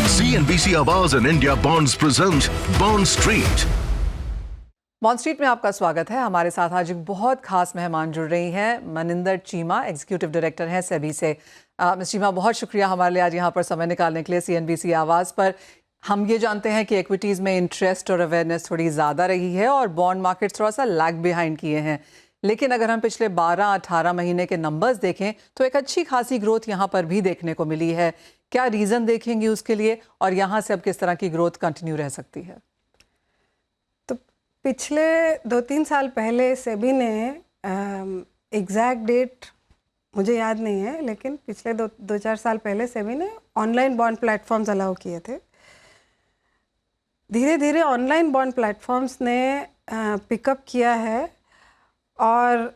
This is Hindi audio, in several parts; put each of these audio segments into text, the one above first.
CNBC आवाज and India bonds present bond street. Bond street में आपका स्वागत है। हमारे साथ आज एक बहुत खास मेहमान जुड़ रही हैं मनिंदर चीमा, एग्जीक्यूटिव डायरेक्टर हैं सेबी से। मिस चीमा, बहुत शुक्रिया हमारे लिए आज यहाँ पर समय निकालने के लिए CNBC आवाज़ पर। हम ये जानते हैं कि इक्विटीज़ में इंटरेस्ट और अवेयरनेस थोड़ी ज़्यादा रही है और बॉन्ड मार्केट्स थोड़ा सा लैग बिहाइंड किए हैं, लेकिन अगर हम पिछले 12-18 महीने के नंबर्स देखें तो एक अच्छी खासी ग्रोथ यहाँ पर भी देखने को मिली है। क्या रीज़न देखेंगे उसके लिए और यहाँ से अब किस तरह की ग्रोथ कंटिन्यू रह सकती है? तो पिछले 2-3 साल पहले सेबी ने एग्जैक्ट डेट मुझे याद नहीं है, लेकिन पिछले 2-4 साल पहले सेबी ने ऑनलाइन बॉन्ड प्लेटफॉर्म्स अलाउ किए थे। धीरे धीरे ऑनलाइन बॉन्ड प्लेटफॉर्म्स ने पिकअप किया है और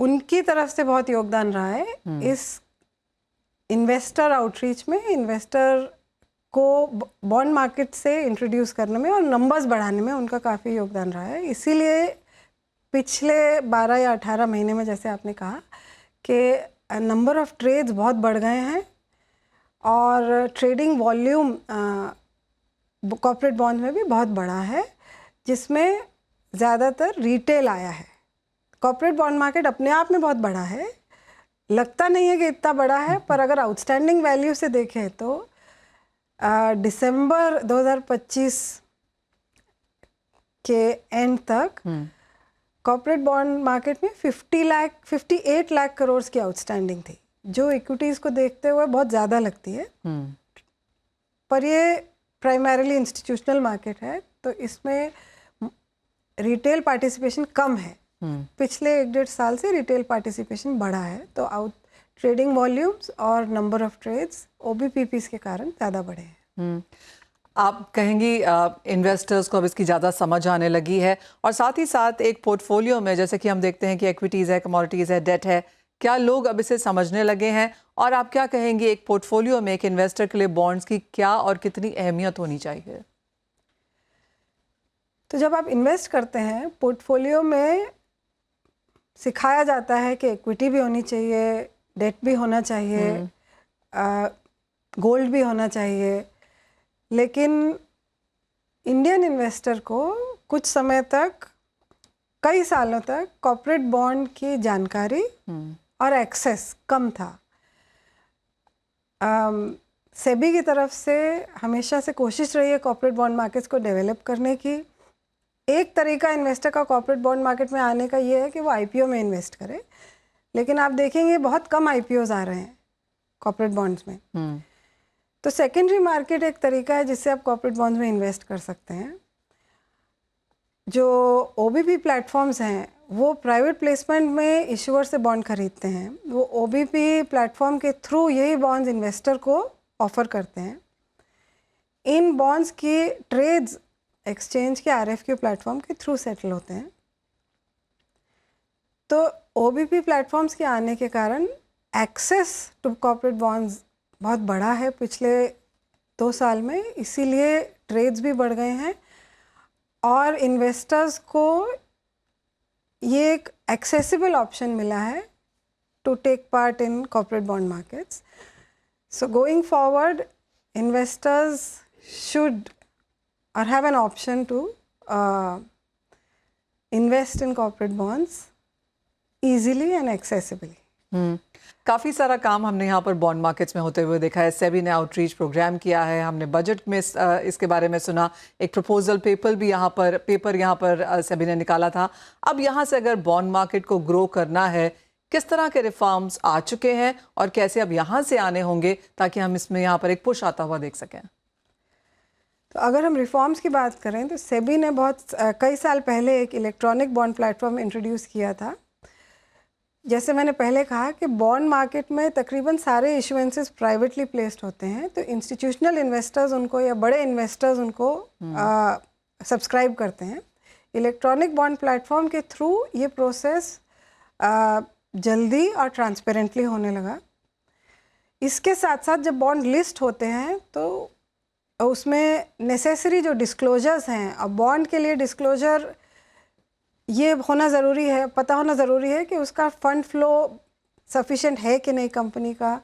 उनकी तरफ से बहुत योगदान रहा है इस इन्वेस्टर आउटरीच में, इन्वेस्टर को बॉन्ड मार्केट से इंट्रोड्यूस करने में और नंबर्स बढ़ाने में उनका काफ़ी योगदान रहा है। इसीलिए पिछले 12 या 18 महीने में, जैसे आपने कहा, कि नंबर ऑफ ट्रेड्स बहुत बढ़ गए हैं और ट्रेडिंग वॉल्यूम कॉर्पोरेट बॉन्ड में भी बहुत बड़ा है, जिसमें ज़्यादातर रिटेल आया है। कॉर्पोरेट बॉन्ड मार्केट अपने आप में बहुत बड़ा है, लगता नहीं है कि इतना बड़ा है, पर अगर आउटस्टैंडिंग वैल्यू से देखें तो दिसंबर 2025 के एंड तक कॉर्पोरेट बॉन्ड मार्केट में 58 लाख करोड़ की आउटस्टैंडिंग थी, जो इक्विटीज़ को देखते हुए बहुत ज़्यादा लगती है। पर ये प्राइमरीली इंस्टीट्यूशनल मार्केट है, तो इसमें रिटेल पार्टिसिपेशन कम है। पिछले 1-1.5 साल से रिटेल पार्टिसिपेशन बढ़ा है, तो ट्रेडिंग वॉल्यूम्स और नंबर ऑफ ट्रेड्स OBPPs के कारण ज़्यादा बढ़े हैं। आप कहेंगी इन्वेस्टर्स को अब इसकी ज़्यादा समझ आने लगी है और साथ ही साथ एक पोर्टफोलियो में, जैसे कि हम देखते हैं कि इक्विटीज़ है, कमोडिटीज़ है, डेट है, क्या लोग अब इसे समझने लगे हैं? और आप क्या कहेंगे एक पोर्टफोलियो में एक इन्वेस्टर के लिए बॉन्ड्स की क्या और कितनी अहमियत होनी चाहिए? तो जब आप इन्वेस्ट करते हैं, पोर्टफोलियो में सिखाया जाता है कि इक्विटी भी होनी चाहिए, डेट भी होना चाहिए, गोल्ड भी होना चाहिए, लेकिन इंडियन इन्वेस्टर को कुछ समय तक, कई सालों तक कॉर्पोरेट बॉन्ड की जानकारी और एक्सेस कम था। सेबी की तरफ से हमेशा से कोशिश रही है कॉर्पोरेट बॉन्ड मार्केट्स को डेवलप करने की। एक तरीका इन्वेस्टर का कॉर्पोरेट बॉन्ड मार्केट में आने का ये है कि वो IPO में इन्वेस्ट करे, लेकिन आप देखेंगे बहुत कम IPOs आ रहे हैं कॉर्पोरेट बॉन्ड्स में। तो सेकेंडरी मार्केट एक तरीका है जिससे आप कॉर्पोरेट बॉन्ड्स में इन्वेस्ट कर सकते हैं। जो OBP प्लेटफॉर्म्स हैं वो प्राइवेट प्लेसमेंट में इशूअर से बॉन्ड खरीदते हैं। वो OBP प्लेटफॉर्म के थ्रू यही बॉन्ड्स इन्वेस्टर को ऑफर करते हैं। इन बॉन्ड्स की ट्रेड्स एक्सचेंज के RFQ प्लेटफॉर्म के थ्रू सेटल होते हैं। तो OBP प्लेटफॉर्म्स के आने के कारण एक्सेस टू कॉर्पोरेट बॉन्ड्स बहुत बड़ा है पिछले 2 साल में, इसीलिए ट्रेड्स भी बढ़ गए हैं और इन्वेस्टर्स को ये एक एक्सेसिबल ऑप्शन मिला है to take part in corporate bond markets. So going forward, investors should or have an option to invest in corporate bonds easily and accessibly. काफ़ी सारा काम हमने यहाँ पर बॉन्ड मार्केट्स में होते हुए देखा है। सेबी ने आउटरीच प्रोग्राम किया है, हमने बजट में इसके बारे में सुना, एक प्रपोजल पेपर यहाँ पर सेबी ने निकाला था। अब यहाँ से अगर बॉन्ड मार्केट को ग्रो करना है, किस तरह के रिफॉर्म्स आ चुके हैं और कैसे अब यहाँ से आने होंगे ताकि हम इसमें यहाँ पर एक पुश आता हुआ देख सकें? तो अगर हम रिफॉर्म्स की बात करें तो सेबी ने कई साल पहले एक इलेक्ट्रॉनिक बॉन्ड प्लेटफॉर्म इंट्रोड्यूस किया था। जैसे मैंने पहले कहा कि बॉन्ड मार्केट में तकरीबन सारे इशुएंसेस प्राइवेटली प्लेस्ड होते हैं, तो इंस्टीट्यूशनल इन्वेस्टर्स उनको या बड़े इन्वेस्टर्स उनको सब्सक्राइब करते हैं। इलेक्ट्रॉनिक बॉन्ड प्लेटफॉर्म के थ्रू ये प्रोसेस जल्दी और ट्रांसपेरेंटली होने लगा। इसके साथ साथ जब बॉन्ड लिस्ट होते हैं तो उसमें नेसेसरी जो डिस्क्लोजर्स हैं, अब बॉन्ड के लिए डिस्क्लोजर ये होना ज़रूरी है, पता होना ज़रूरी है कि उसका फंड फ्लो सफिशिएंट है कि नहीं कंपनी का,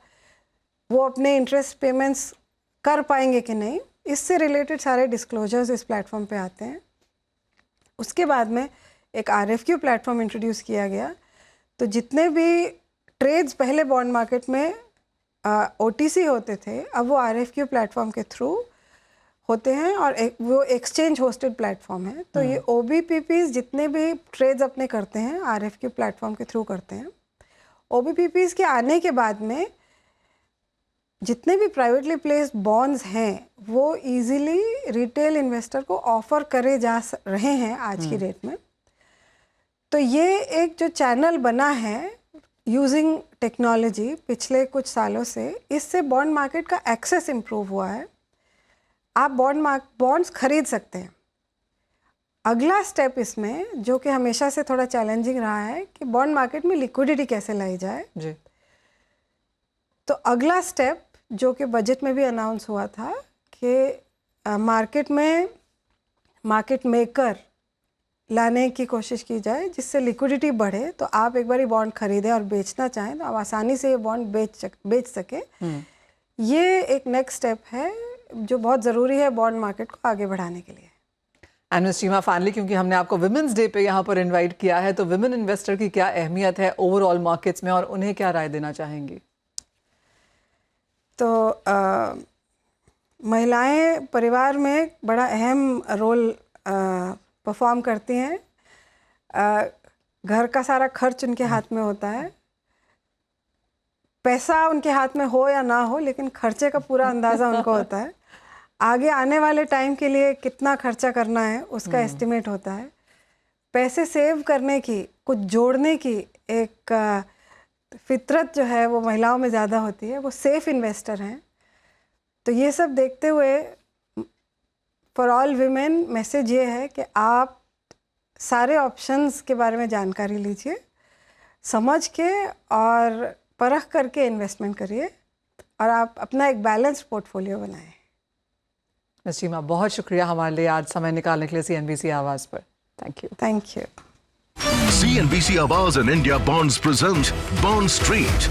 वो अपने इंटरेस्ट पेमेंट्स कर पाएंगे कि नहीं, इससे रिलेटेड सारे डिस्क्लोजर्स इस प्लेटफॉर्म पे आते हैं। उसके बाद में एक RFQ प्लेटफॉर्म इंट्रोड्यूस किया गया, तो जितने भी ट्रेड्स पहले बॉन्ड मार्केट में OTC होते थे, अब वो RFQ प्लेटफॉर्म के थ्रू होते हैं और वो एक्सचेंज होस्टेड प्लेटफॉर्म है। तो ये OBPPs जितने भी ट्रेड्स अपने करते हैं RFQ प्लेटफॉर्म के थ्रू करते हैं। OBPPs के आने के बाद में जितने भी प्राइवेटली प्लेस्ड बॉन्ड्स हैं वो इजीली रिटेल इन्वेस्टर को ऑफर करे जा रहे हैं आज की डेट में। तो ये एक जो चैनल बना है यूजिंग टेक्नोलॉजी पिछले कुछ सालों से, इससे बॉन्ड मार्केट का एक्सेस इम्प्रूव हुआ है। आप बॉन्ड्स खरीद सकते हैं। अगला स्टेप इसमें जो कि हमेशा से थोड़ा चैलेंजिंग रहा है कि बॉन्ड मार्केट में लिक्विडिटी कैसे लाई जाए जी। तो अगला स्टेप जो कि बजट में भी अनाउंस हुआ था कि मार्केट में मार्केट मेकर लाने की कोशिश की जाए जिससे लिक्विडिटी बढ़े। तो आप एक बार बॉन्ड खरीदें और बेचना चाहें तो आप आसानी से ये बॉन्ड बेच सके। ये एक नेक्स्ट स्टेप है जो बहुत ज़रूरी है बॉन्ड मार्केट को आगे बढ़ाने के लिए। एंड मिस चीमा, फाइनली क्योंकि हमने आपको विमेंस डे पे यहाँ पर इनवाइट किया है, तो विमेन इन्वेस्टर की क्या अहमियत है ओवरऑल मार्केट्स में और उन्हें क्या राय देना चाहेंगी? तो महिलाएं परिवार में बड़ा अहम रोल परफॉर्म करती हैं। घर का सारा खर्च उनके हाथ में होता है। पैसा उनके हाथ में हो या ना हो, लेकिन खर्चे का पूरा अंदाज़ा उनको होता है। आगे आने वाले टाइम के लिए कितना खर्चा करना है उसका एस्टिमेट होता है। पैसे सेव करने की, कुछ जोड़ने की एक फितरत जो है वो महिलाओं में ज़्यादा होती है। वो सेफ इन्वेस्टर हैं। तो ये सब देखते हुए फॉर ऑल वीमेन मैसेज ये है कि आप सारे ऑप्शंस के बारे में जानकारी लीजिए, समझ के और परख करके इन्वेस्टमेंट करिए और आप अपना एक बैलेंस्ड पोर्टफोलियो बनाएं। मिस चीमा, बहुत शुक्रिया हमारे लिए आज समय निकालने के लिए CNBC आवाज़ पर। Thank you. Thank you. CNBC Awaaz and India Bonds present Bond Street.